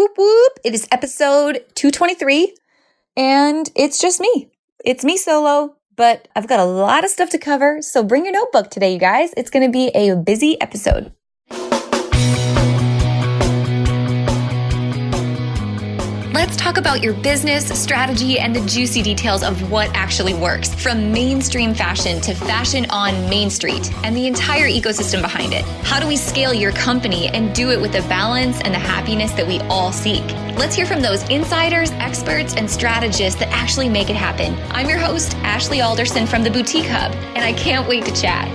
whoop, whoop. It is episode 223, and it's just me. It's me solo, but I've got a lot of stuff to cover, so bring your notebook today, you guys. It's going to be a busy episode. Let's talk about your business, strategy, and the juicy details of what actually works, from mainstream fashion to fashion on Main Street and the entire ecosystem behind it. How do we scale your company and do it with the balance and the happiness that we all seek? Let's hear from those insiders, experts, and strategists that actually make it happen. I'm your host, Ashley Alderson from the Boutique Hub, and I can't wait to chat.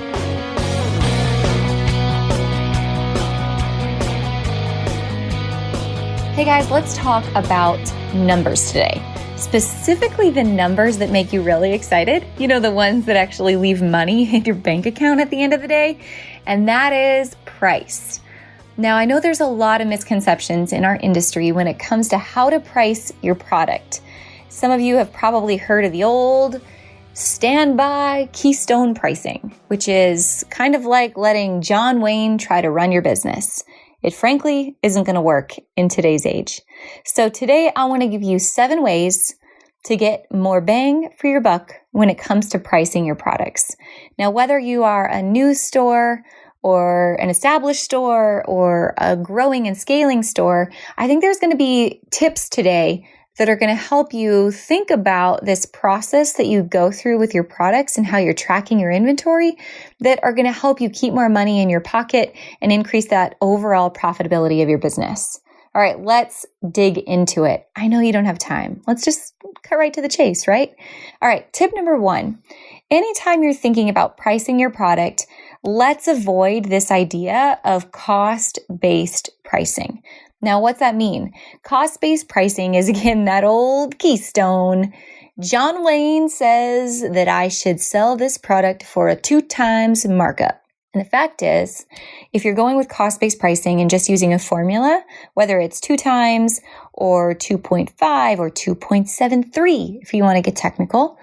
Hey guys, let's talk about numbers today. Specifically the numbers that make you really excited. You know, the ones that actually leave money in your bank account at the end of the day. And that is price. Now, I know there's a lot of misconceptions in our industry when it comes to how to price your product. Some of you have probably heard of the old standby keystone pricing, which is kind of like letting John Wayne try to run your business. It frankly isn't going to work in today's age. So today I want to give you 7 ways to get more bang for your buck when it comes to pricing your products. Now, whether you are a new store or an established store or a growing and scaling store, I think there's going to be tips today that are going to help you think about this process that you go through with your products and how you're tracking your inventory that are going to help you keep more money in your pocket and increase that overall profitability of your business. All right, let's dig into it. I know you don't have time. Let's just cut right to the chase, right? All right, tip number 1. Anytime you're thinking about pricing your product, let's avoid this idea of cost-based pricing. Now, what's that mean? Cost-based pricing is, again, that old keystone. John Wayne says that I should sell this product for a 2 times markup. And the fact is, if you're going with cost-based pricing and just using a formula, whether it's 2 times or 2.5 or 2.73, if you want to get technical,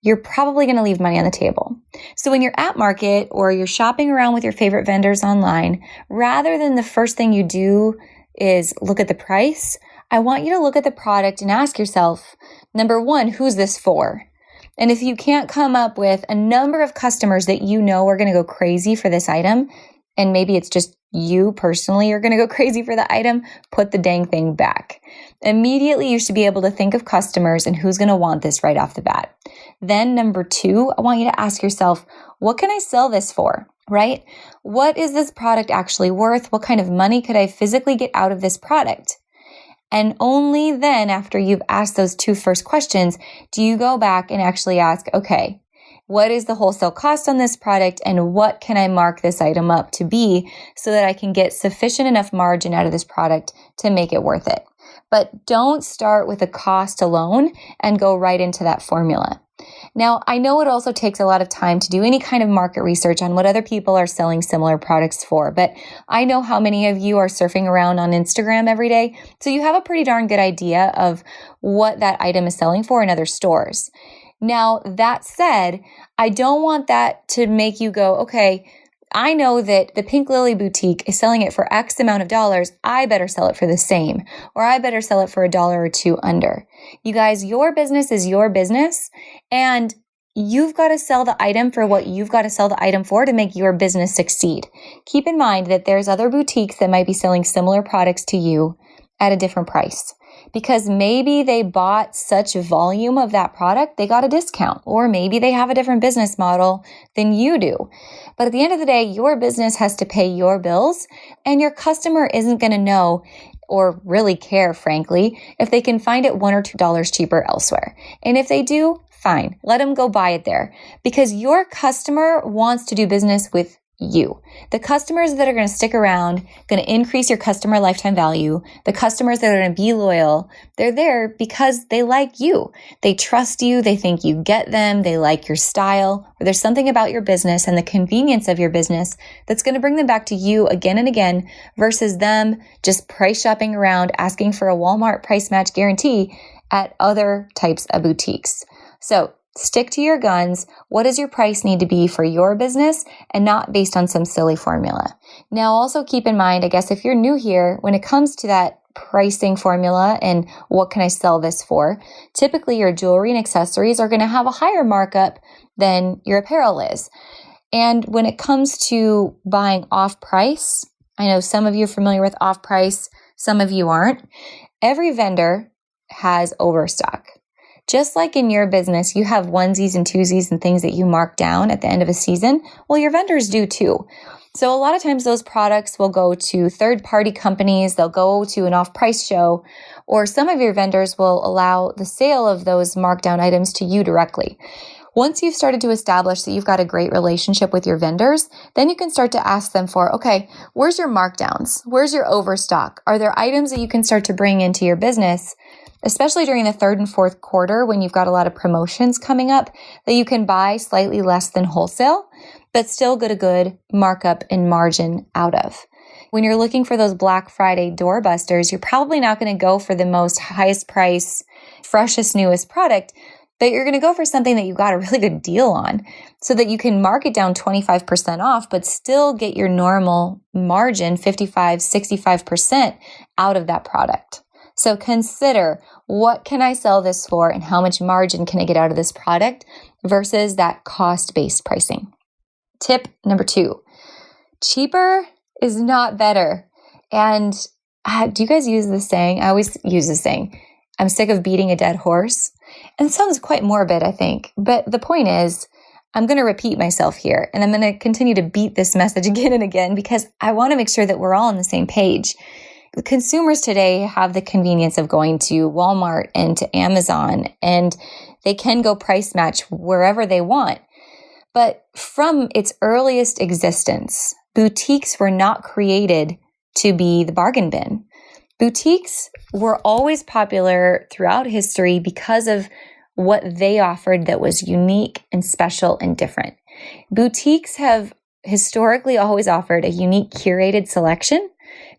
you're probably going to leave money on the table. So when you're at market or you're shopping around with your favorite vendors online, rather than the first thing you do is look at the price, I want you to look at the product and ask yourself, number 1, who's this for? And if you can't come up with a number of customers that you know are going to go crazy for this item, and maybe it's just you personally are going to go crazy for the item, put the dang thing back. Immediately, you should be able to think of customers and who's going to want this right off the bat. Then number 2, I want you to ask yourself, what can I sell this for? Right? What is this product actually worth? What kind of money could I physically get out of this product? And only then, after you've asked those 2 first questions, do you go back and actually ask, okay, what is the wholesale cost on this product and what can I mark this item up to be so that I can get sufficient enough margin out of this product to make it worth it? But don't start with a cost alone and go right into that formula. Now, I know it also takes a lot of time to do any kind of market research on what other people are selling similar products for, but I know how many of you are surfing around on Instagram every day, so you have a pretty darn good idea of what that item is selling for in other stores. Now, that said, I don't want that to make you go, okay, I know that the Pink Lily boutique is selling it for X amount of dollars. I better sell it for the same, or I better sell it for $1 or $2 under. You guys, your business is your business, and you've got to sell the item for what you've got to sell the item for to make your business succeed. Keep in mind that there's other boutiques that might be selling similar products to you at a different price. Because maybe they bought such volume of that product, they got a discount, or maybe they have a different business model than you do. But at the end of the day, your business has to pay your bills, and your customer isn't going to know or really care, frankly, if they can find it $1 or $2 cheaper elsewhere. And if they do, fine, let them go buy it there, because your customer wants to do business with you. The customers that are going to stick around, going to increase your customer lifetime value, the customers that are going to be loyal, they're there because they like you. They trust you. They think you get them. They like your style. Or there's something about your business and the convenience of your business that's going to bring them back to you again and again versus them just price shopping around, asking for a Walmart price match guarantee at other types of boutiques. So stick to your guns. What does your price need to be for your business and not based on some silly formula? Now, also keep in mind, I guess if you're new here, when it comes to that pricing formula and what can I sell this for, typically your jewelry and accessories are going to have a higher markup than your apparel is. And when it comes to buying off price, I know some of you are familiar with off price, some of you aren't. Every vendor has overstock. Just like in your business, you have onesies and twosies and things that you mark down at the end of a season. Well, your vendors do too. So a lot of times those products will go to third-party companies, they'll go to an off-price show, or some of your vendors will allow the sale of those markdown items to you directly. Once you've started to establish that you've got a great relationship with your vendors, then you can start to ask them for, okay, where's your markdowns? Where's your overstock? Are there items that you can start to bring into your business, especially during the third and fourth quarter when you've got a lot of promotions coming up, that you can buy slightly less than wholesale, but still get a good markup and margin out of? When you're looking for those Black Friday doorbusters, you're probably not going to go for the most highest price, freshest, newest product, but you're going to go for something that you got a really good deal on so that you can mark it down 25% off, but still get your normal margin, 55, 65% out of that product. So consider, what can I sell this for and how much margin can I get out of this product versus that cost-based pricing. Tip number 2, cheaper is not better. And do you guys use this saying? I always use this saying, I'm sick of beating a dead horse. And it sounds quite morbid, I think. But the point is, I'm going to repeat myself here, and I'm going to continue to beat this message again and again because I want to make sure that we're all on the same page. The consumers today have the convenience of going to Walmart and to Amazon, and they can go price match wherever they want. But from its earliest existence, boutiques were not created to be the bargain bin. Boutiques were always popular throughout history because of what they offered that was unique and special and different. Boutiques have historically always offered a unique curated selection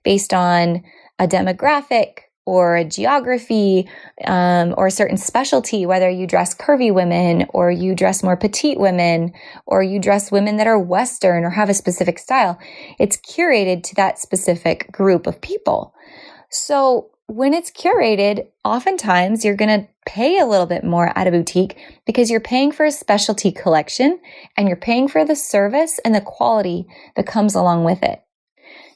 based on a demographic or a geography or a certain specialty, whether you dress curvy women or you dress more petite women or you dress women that are Western or have a specific style. It's curated to that specific group of people. So when it's curated, oftentimes you're going to pay a little bit more at a boutique because you're paying for a specialty collection and you're paying for the service and the quality that comes along with it.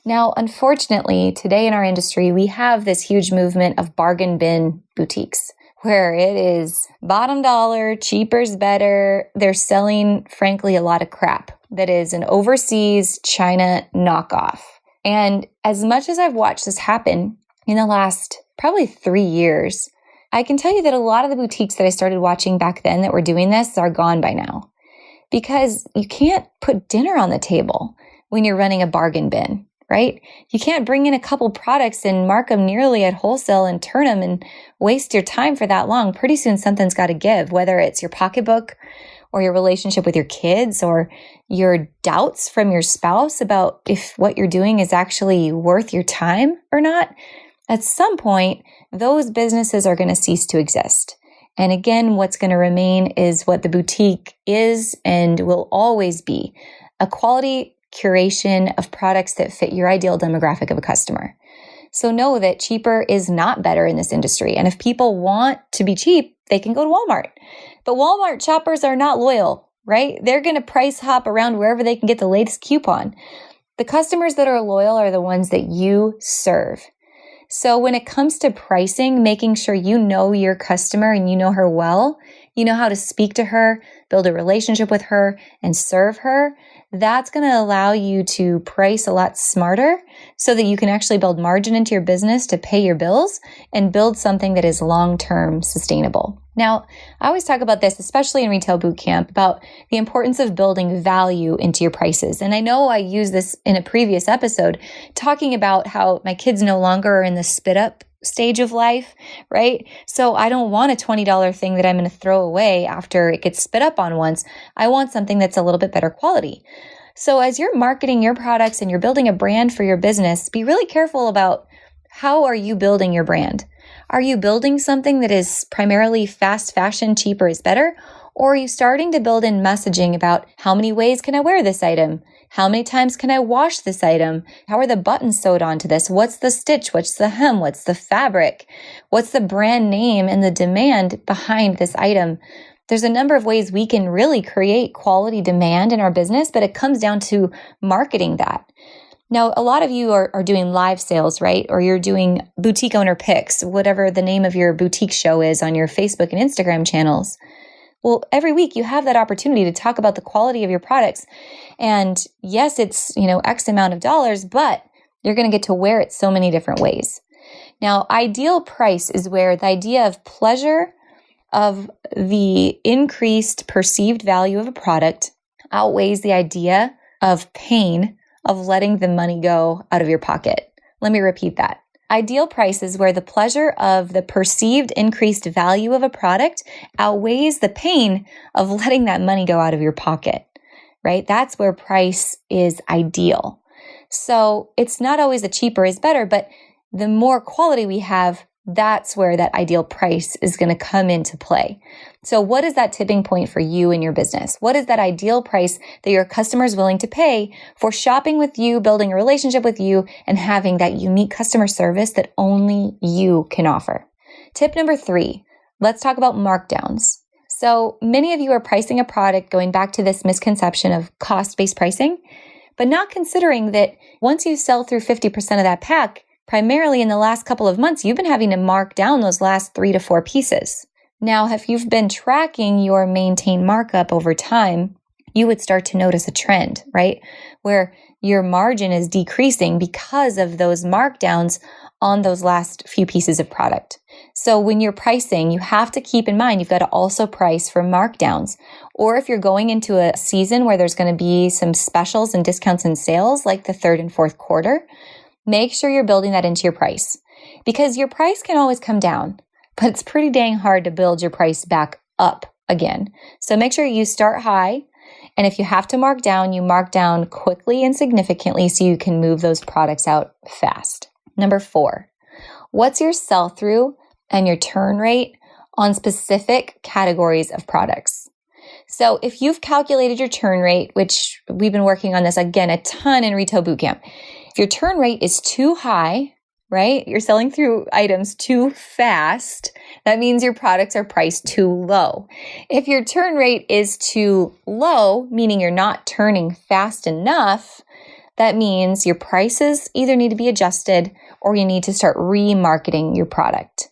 Now, unfortunately, today in our industry, we have this huge movement of bargain bin boutiques where it is bottom dollar, cheaper's better. They're selling, frankly, a lot of crap that is an overseas China knockoff. And as much as I've watched this happen in the last probably 3 years, I can tell you that a lot of the boutiques that I started watching back then that were doing this are gone by now because you can't put dinner on the table when you're running a bargain bin, right? You can't bring in a couple products and mark them nearly at wholesale and turn them and waste your time for that long. Pretty soon something's got to give, whether it's your pocketbook or your relationship with your kids or your doubts from your spouse about if what you're doing is actually worth your time or not. At some point, those businesses are going to cease to exist. And again, what's going to remain is what the boutique is and will always be, a quality curation of products that fit your ideal demographic of a customer. So know that cheaper is not better in this industry. And if people want to be cheap, they can go to Walmart. But Walmart shoppers are not loyal, right? They're going to price hop around wherever they can get the latest coupon. The customers that are loyal are the ones that you serve. So when it comes to pricing, making sure you know your customer and you know her well, you know how to speak to her, build a relationship with her, and serve her, that's going to allow you to price a lot smarter so that you can actually build margin into your business to pay your bills and build something that is long-term sustainable. Now, I always talk about this, especially in Retail Bootcamp, about the importance of building value into your prices. And I know I used this in a previous episode, talking about how my kids no longer are in the spit up stage of life, right? So I don't want a $20 thing that I'm going to throw away after it gets spit up on once. I want something that's a little bit better quality. So as you're marketing your products and you're building a brand for your business, be really careful about how are you building your brand? Are you building something that is primarily fast fashion, cheaper is better? Or are you starting to build in messaging about how many ways can I wear this item? How many times can I wash this item? How are the buttons sewed onto this? What's the stitch? What's the hem? What's the fabric? What's the brand name and the demand behind this item? There's a number of ways we can really create quality demand in our business, but it comes down to marketing that. Now, a lot of you are doing live sales, right? Or you're doing boutique owner picks, whatever the name of your boutique show is on your Facebook and Instagram channels. Well, every week you have that opportunity to talk about the quality of your products. And yes, it's, X amount of dollars, but you're going to get to wear it so many different ways. Now, ideal price is where the idea of pleasure of the increased perceived value of a product outweighs the idea of pain of letting the money go out of your pocket. Let me repeat that. Ideal price is where the pleasure of the perceived increased value of a product outweighs the pain of letting that money go out of your pocket, right? That's where price is ideal. So it's not always the cheaper is better, but the more quality we have, that's where that ideal price is going to come into play. So what is that tipping point for you in your business? What is that ideal price that your customer is willing to pay for shopping with you, building a relationship with you, and having that unique customer service that only you can offer? Tip number 3, let's talk about markdowns. So many of you are pricing a product going back to this misconception of cost-based pricing, but not considering that once you sell through 50% of that pack, primarily in the last couple of months, you've been having to mark down those last 3 to 4 pieces. Now, if you've been tracking your maintained markup over time, you would start to notice a trend, right? Where your margin is decreasing because of those markdowns on those last few pieces of product. So when you're pricing, you have to keep in mind, you've got to also price for markdowns. Or if you're going into a season where there's going to be some specials and discounts and sales, like the 3rd and 4th quarter, make sure you're building that into your price, because your price can always come down, but it's pretty dang hard to build your price back up again. So make sure you start high. And if you have to mark down, you mark down quickly and significantly so you can move those products out fast. Number 4, what's your sell-through and your turn rate on specific categories of products? So if you've calculated your turn rate, which we've been working on this again a ton in Retail Bootcamp, if your turn rate is too high, right? You're selling through items too fast. That means your products are priced too low. If your turn rate is too low, meaning you're not turning fast enough, that means your prices either need to be adjusted or you need to start remarketing your product.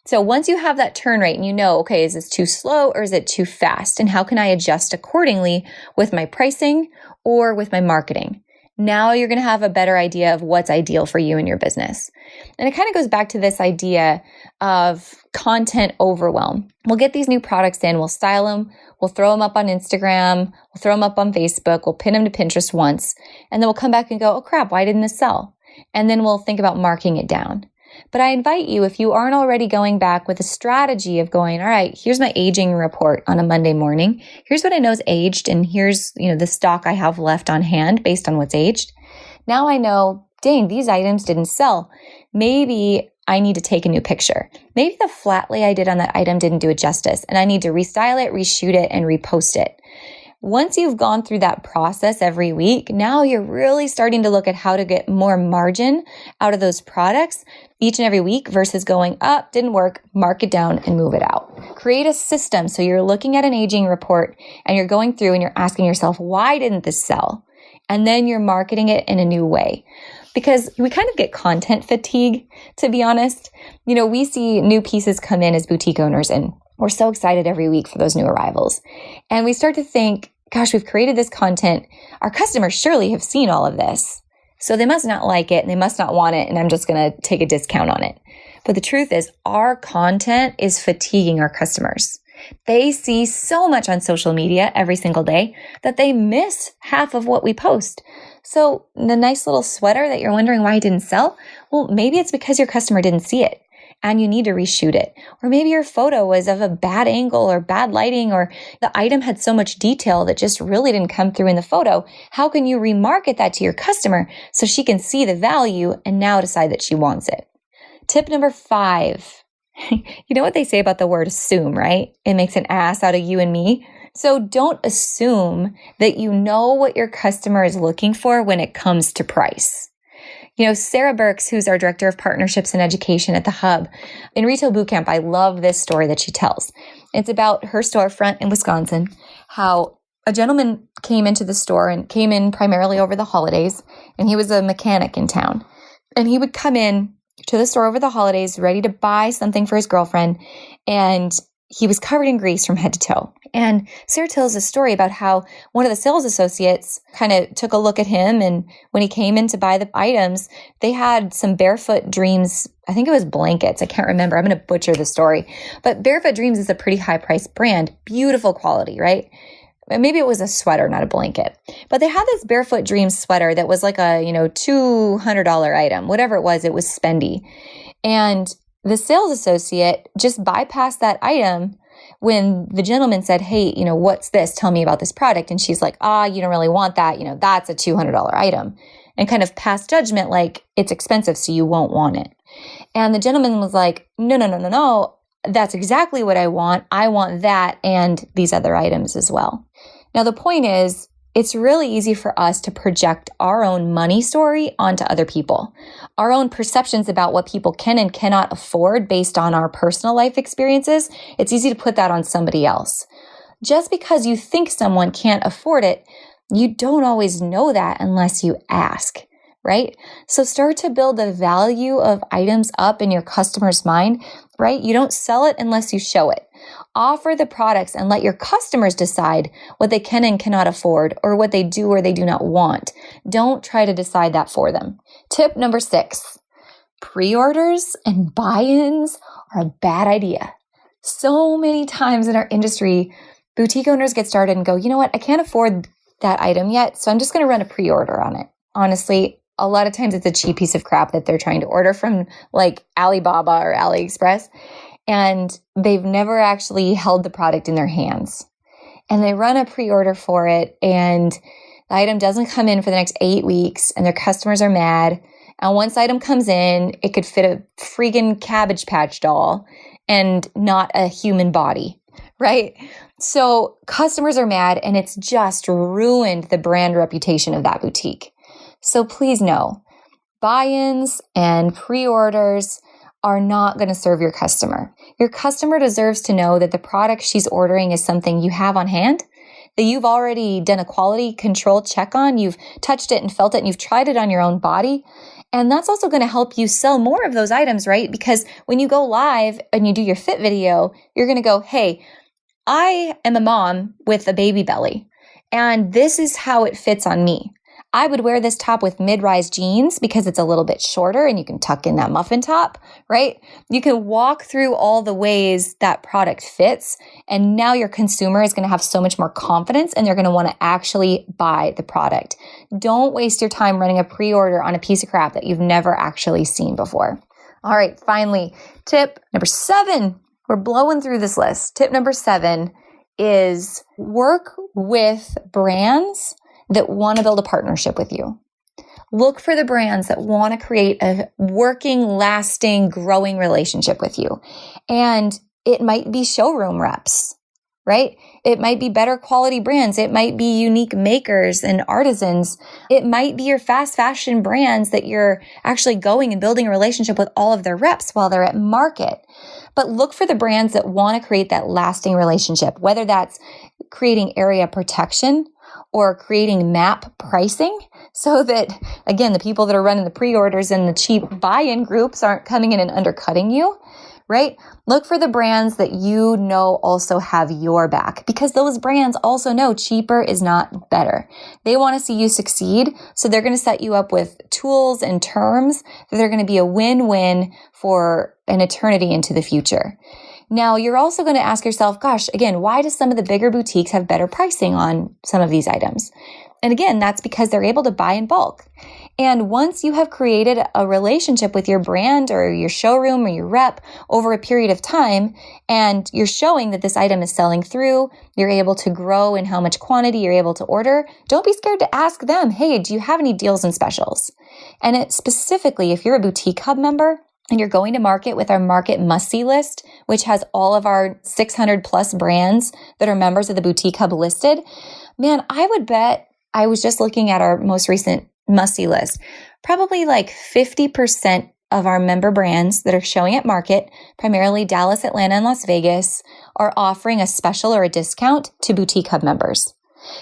So once you have that turn rate and you know, okay, is this too slow or is it too fast? And how can I adjust accordingly with my pricing or with my marketing? Now you're going to have a better idea of what's ideal for you in your business. And it kind of goes back to this idea of content overwhelm. We'll get these new products in, we'll style them, we'll throw them up on Instagram, we'll throw them up on Facebook, we'll pin them to Pinterest once, and then we'll come back and go, oh crap, why didn't this sell? And then we'll think about marking it down. But I invite you, if you aren't already going back with a strategy of going, all right, here's my aging report on a Monday morning. Here's what I know is aged, and here's, the stock I have left on hand based on what's aged. Now I know, dang, these items didn't sell. Maybe I need to take a new picture. Maybe the flat lay I did on that item didn't do it justice, and I need to restyle it, reshoot it, and repost it. Once you've gone through that process every week, now you're really starting to look at how to get more margin out of those products each and every week versus going up, didn't work, mark it down and move it out. Create a system. So you're looking at an aging report and you're going through and you're asking yourself, why didn't this sell? And then you're marketing it in a new way. Because we kind of get content fatigue, to be honest. We see new pieces come in as boutique owners and we're so excited every week for those new arrivals. And we start to think, gosh, we've created this content. Our customers surely have seen all of this. So they must not like it and they must not want it. And I'm just going to take a discount on it. But the truth is our content is fatiguing our customers. They see so much on social media every single day that they miss half of what we post. So the nice little sweater that you're wondering why it didn't sell, well, maybe it's because your customer didn't see it and you need to reshoot it. Or maybe your photo was of a bad angle or bad lighting, or the item had so much detail that just really didn't come through in the photo. How can you remarket that to your customer so she can see the value and now decide that she wants it? Tip number 5. You know what they say about the word assume, right? It makes an ass out of you and me. So don't assume that you know what your customer is looking for when it comes to price. Sarah Burks, who's our director of partnerships and education at the Hub, in Retail Bootcamp, I love this story that she tells. It's about her storefront in Wisconsin, how a gentleman came into the store and came in primarily over the holidays, and he was a mechanic in town. And he would come in to the store over the holidays ready to buy something for his girlfriend, and he was covered in grease from head to toe. And Sarah tells a story about how one of the sales associates kind of took a look at him, and when he came in to buy the items, they had some Barefoot Dreams, I think it was blankets, I can't remember, I'm going to butcher the story, but Barefoot Dreams is a pretty high-priced brand, beautiful quality, right? Maybe it was a sweater, not a blanket. But they had this Barefoot Dreams sweater that was like a, $200 item. Whatever it was spendy. And the sales associate just bypassed that item when the gentleman said, hey, what's this? Tell me about this product. And she's like, you don't really want that. That's a $200 item. And kind of passed judgment like it's expensive, so you won't want it. And the gentleman was like, no. That's exactly what I want. I want that and these other items as well. Now, the point is, it's really easy for us to project our own money story onto other people, our own perceptions about what people can and cannot afford based on our personal life experiences. It's easy to put that on somebody else. Just because you think someone can't afford it, you don't always know that unless you ask. Right? So start to build the value of items up in your customer's mind, right? You don't sell it unless you show it. Offer the products and let your customers decide what they can and cannot afford or what they do or they do not want. Don't try to decide that for them. Tip number 6, pre-orders and buy-ins are a bad idea. So many times in our industry, boutique owners get started and go, you know what? I can't afford that item yet, so I'm just going to run a pre-order on it. Honestly, a lot of times it's a cheap piece of crap that they're trying to order from like Alibaba or AliExpress, and they've never actually held the product in their hands. And they run a pre-order for it, and the item doesn't come in for the next 8 weeks, and their customers are mad. And once the item comes in, it could fit a freaking Cabbage Patch doll and not a human body, right? So customers are mad, and it's just ruined the brand reputation of that boutique. So please know, buy-ins and pre-orders are not going to serve your customer. Your customer deserves to know that the product she's ordering is something you have on hand, that you've already done a quality control check on, you've touched it and felt it, and you've tried it on your own body. And that's also going to help you sell more of those items, right? Because when you go live and you do your fit video, you're going to go, hey, I am a mom with a baby belly, and this is how it fits on me. I would wear this top with mid-rise jeans because it's a little bit shorter and you can tuck in that muffin top, right? You can walk through all the ways that product fits, and now your consumer is going to have so much more confidence and they're going to want to actually buy the product. Don't waste your time running a pre-order on a piece of crap that you've never actually seen before. All right, finally, tip number 7. We're blowing through this list. Tip number 7 is work with brands that want to build a partnership with you. Look for the brands that want to create a working, lasting, growing relationship with you. And it might be showroom reps, right? It might be better quality brands. It might be unique makers and artisans. It might be your fast fashion brands that you're actually going and building a relationship with all of their reps while they're at market. But look for the brands that want to create that lasting relationship, whether that's creating area protection or creating map pricing so that, again, the people that are running the pre-orders and the cheap buy-in groups aren't coming in and undercutting you, right? Look for the brands that you know also have your back, because those brands also know cheaper is not better. They want to see you succeed, so they're going to set you up with tools and terms that are going to be a win-win for an eternity into the future. Now, you're also going to ask yourself, gosh, again, why do some of the bigger boutiques have better pricing on some of these items? And again, that's because they're able to buy in bulk. And once you have created a relationship with your brand or your showroom or your rep over a period of time, and you're showing that this item is selling through, you're able to grow in how much quantity you're able to order, don't be scared to ask them, hey, do you have any deals and specials? And specifically, if you're a Boutique Hub member, and you're going to market with our Market Must-See list, which has all of our 600 plus brands that are members of the Boutique Hub listed, man, I would bet, I was just looking at our most recent must-see list, probably like 50% of our member brands that are showing at market, primarily Dallas, Atlanta, and Las Vegas, are offering a special or a discount to Boutique Hub members.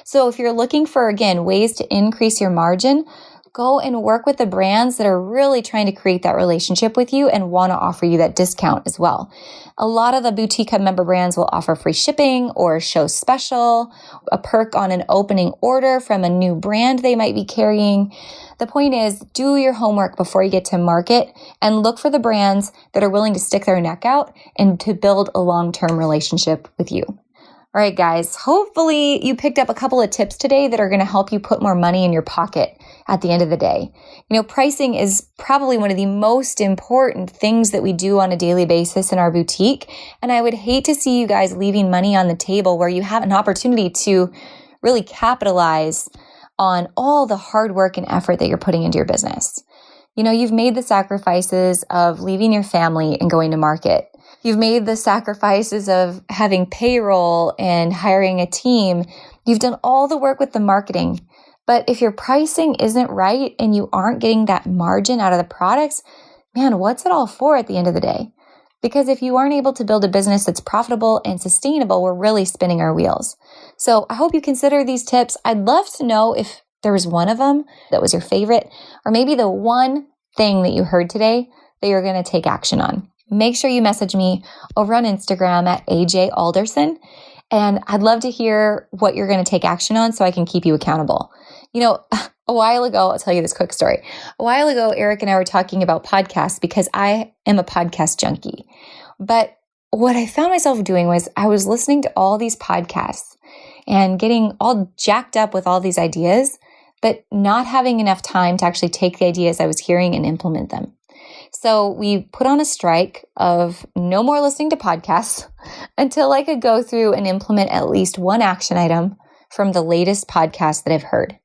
So if you're looking for, again, ways to increase your margin, go and work with the brands that are really trying to create that relationship with you and want to offer you that discount as well. A lot of the Boutique Hub member brands will offer free shipping or show special, a perk on an opening order from a new brand they might be carrying. The point is, do your homework before you get to market and look for the brands that are willing to stick their neck out and to build a long-term relationship with you. All right, guys, hopefully you picked up a couple of tips today that are going to help you put more money in your pocket at the end of the day. You know, pricing is probably one of the most important things that we do on a daily basis in our boutique. And I would hate to see you guys leaving money on the table where you have an opportunity to really capitalize on all the hard work and effort that you're putting into your business. You know, you've made the sacrifices of leaving your family and going to market. You've made the sacrifices of having payroll and hiring a team. You've done all the work with the marketing. But if your pricing isn't right and you aren't getting that margin out of the products, man, what's it all for at the end of the day? Because if you aren't able to build a business that's profitable and sustainable, we're really spinning our wheels. So I hope you consider these tips. I'd love to know if there was one of them that was your favorite, or maybe the one thing that you heard today that you're going to take action on. Make sure you message me over on Instagram at AJ Alderson. And I'd love to hear what you're going to take action on so I can keep you accountable. You know, a while ago, I'll tell you this quick story. A while ago, Eric and I were talking about podcasts because I am a podcast junkie. But what I found myself doing was I was listening to all these podcasts and getting all jacked up with all these ideas, but not having enough time to actually take the ideas I was hearing and implement them. So we put on a strike of no more listening to podcasts until I could go through and implement at least one action item from the latest podcast that I've heard.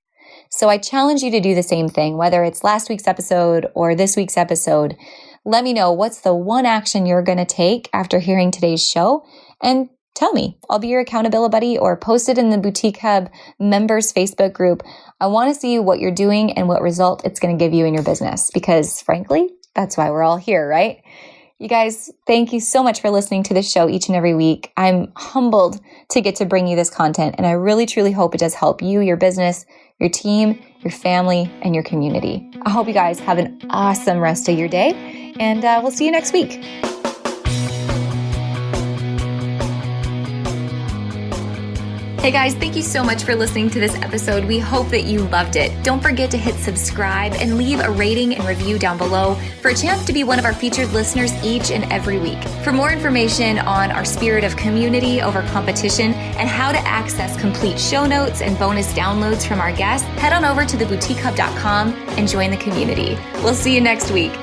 So I challenge you to do the same thing, whether it's last week's episode or this week's episode. Let me know what's the one action you're going to take after hearing today's show, and tell me. I'll be your accountability buddy or post it in the Boutique Hub members Facebook group. I want to see what you're doing and what result it's going to give you in your business because, frankly, that's why we're all here, right? You guys, thank you so much for listening to this show each and every week. I'm humbled to get to bring you this content, and I really, truly hope it does help you, your business, your team, your family, and your community. I hope you guys have an awesome rest of your day, and we'll see you next week. Hey guys, thank you so much for listening to this episode. We hope that you loved it. Don't forget to hit subscribe and leave a rating and review down below for a chance to be one of our featured listeners each and every week. For more information on our spirit of community over competition and how to access complete show notes and bonus downloads from our guests, head on over to theboutiquehub.com and join the community. We'll see you next week.